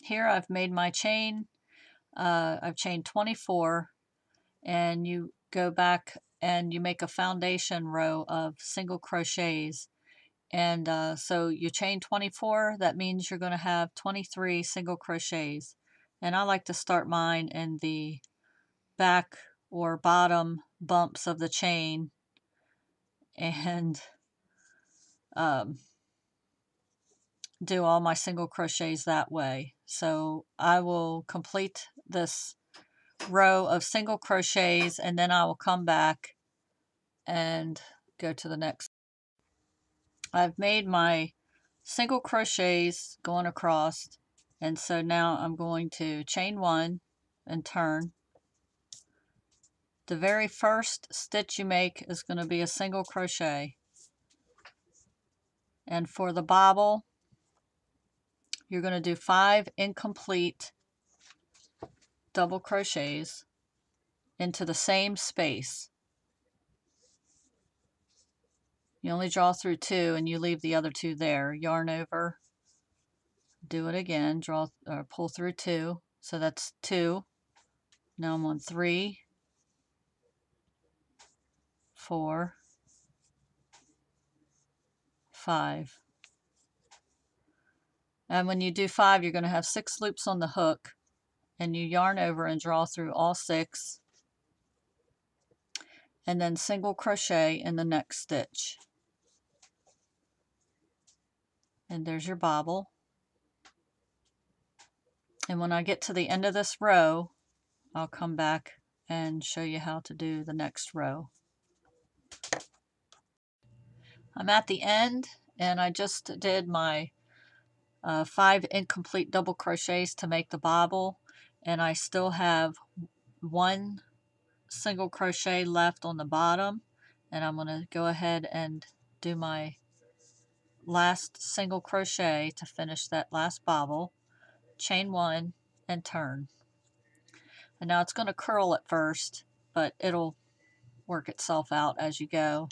here I've made my chain. I've chained 24, and you go back and you make a foundation row of single crochets. And so you chain 24, that means you're going to have 23 single crochets. And I like to start mine in the back or bottom bumps of the chain and do all my single crochets that way. So I will complete this row of single crochets and then I will come back and go to the next. I've made my single crochets going across, and so now I'm going to chain 1 and turn. The very first stitch you make is going to be a single crochet, and for the bobble you're going to do 5 incomplete double crochets into the same space. You only draw through 2 and you leave the other 2 there. Yarn over, do it again, draw or pull through 2, so that's 2. Now I'm on 3, 4, 5. And when you do 5, you're going to have 6 loops on the hook, and you yarn over and draw through all 6, and then single crochet in the next stitch. And there's your bobble. And when I get to the end of this row, I'll come back and show you how to do the next row. I'm at the end, and I just did my 5 incomplete double crochets to make the bobble, and I still have 1 single crochet left on the bottom, and I'm going to go ahead and do my last single crochet to finish that last bobble, chain 1 and turn. And now it's going to curl at first, but it'll work itself out as you go.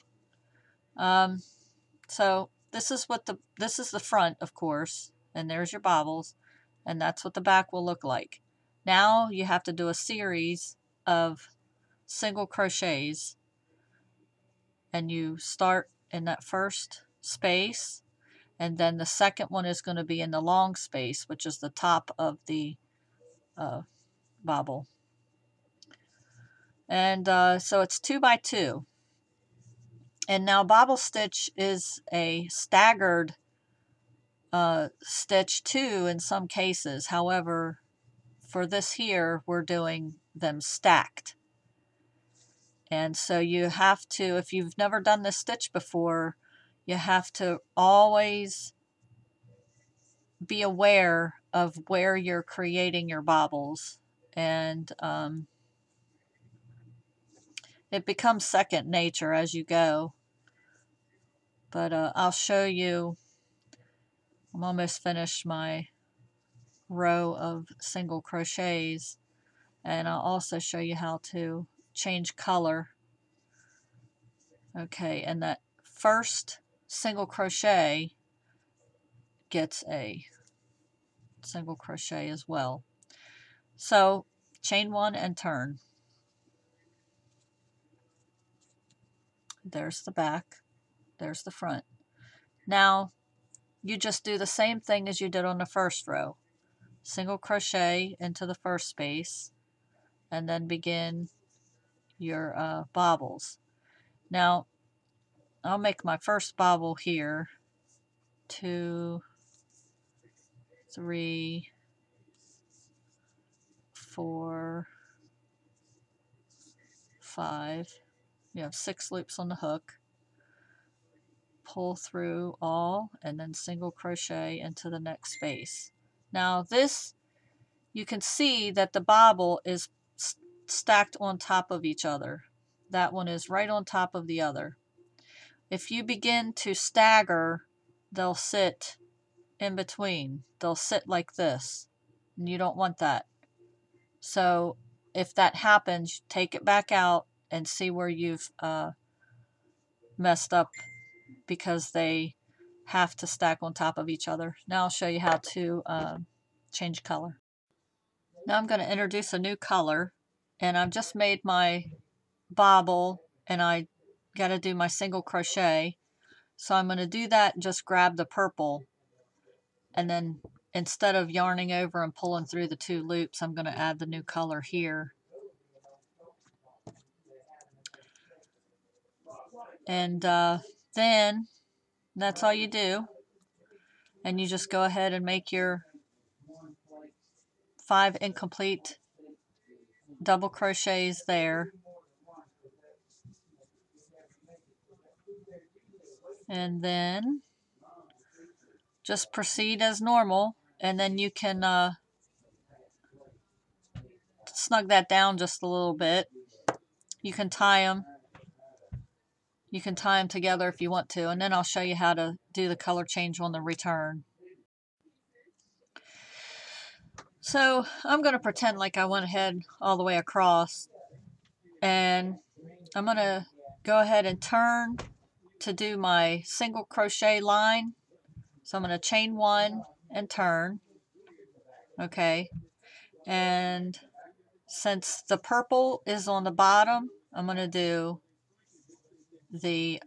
So this is the front, of course, and there's your bobbles, and that's what the back will look like. Now you have to do a series of single crochets, and you start in that first space, and then the second one is going to be in the long space, which is the top of the bobble. And so it's 2 by 2. And now bobble stitch is a staggered stitch too in some cases. However, for this here, we're doing them stacked. And so you have to, if you've never done this stitch before, you have to always be aware of where you're creating your bobbles. And it becomes second nature as you go. But I'll show you. I'm almost finished my row of single crochets, and I'll also show you how to change color. Okay, and that first single crochet gets a single crochet as well. So chain 1 and turn. There's the back, there's the front. Now you just do the same thing as you did on the first row. Single crochet into the first space, and then begin your bobbles. Now I'll make my first bobble here. 2, 3, 4, 5. You have 6 loops on the hook. Pull through all and then single crochet into the next space. Now this, you can see that the bobble is stacked on top of each other. That one is right on top of the other. If you begin to stagger, they'll sit in between. They'll sit like this, and you don't want that. So if that happens, take it back out and see where you've messed up, because they have to stack on top of each other. Now I'll show you how to change color. Now I'm going to introduce a new color, and I've just made my bobble and I got to do my single crochet. So I'm going to do that and just grab the purple, and then instead of yarning over and pulling through the 2 loops, I'm going to add the new color here. And then that's all you do, and you just go ahead and make your 5 incomplete double crochets there, and then just proceed as normal, and then you can snug that down just a little bit. You can tie them. You can tie them together if you want to, and then I'll show you how to do the color change on the return. So I'm going to pretend like I went ahead all the way across, and I'm going to go ahead and turn to do my single crochet line. So I'm going to chain 1 and turn. Okay, and since the purple is on the bottom, I'm going to do the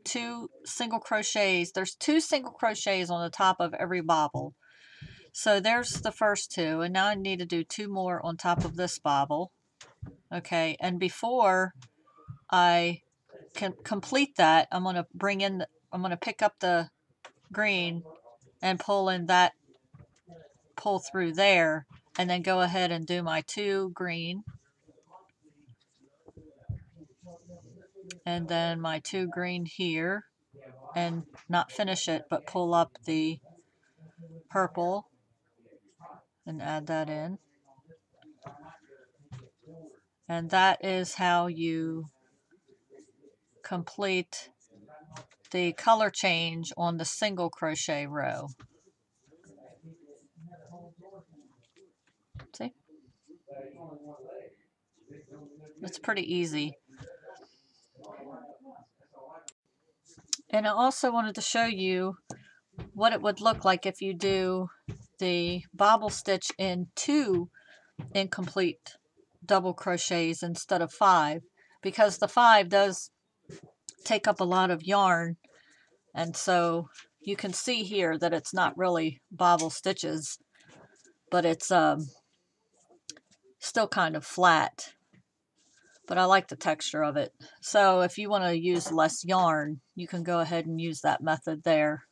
2 single crochets. There's 2 single crochets on the top of every bobble. So there's the first 2, and now I need to do 2 more on top of this bobble. Okay, and before I can complete that, I'm going to pick up the green and pull through there, and then go ahead and do my 2 green, and then my 2 green here, and not finish it, but pull up the purple and add that in. And that is how you complete the color change on the single crochet row. See? It's pretty easy. And I also wanted to show you what it would look like if you do the bobble stitch in 2 incomplete double crochets instead of 5, because the 5 does take up a lot of yarn, and so you can see here that it's not really bobble stitches, but it's still kind of flat, but I like the texture of it. So if you want to use less yarn, you can go ahead and use that method there.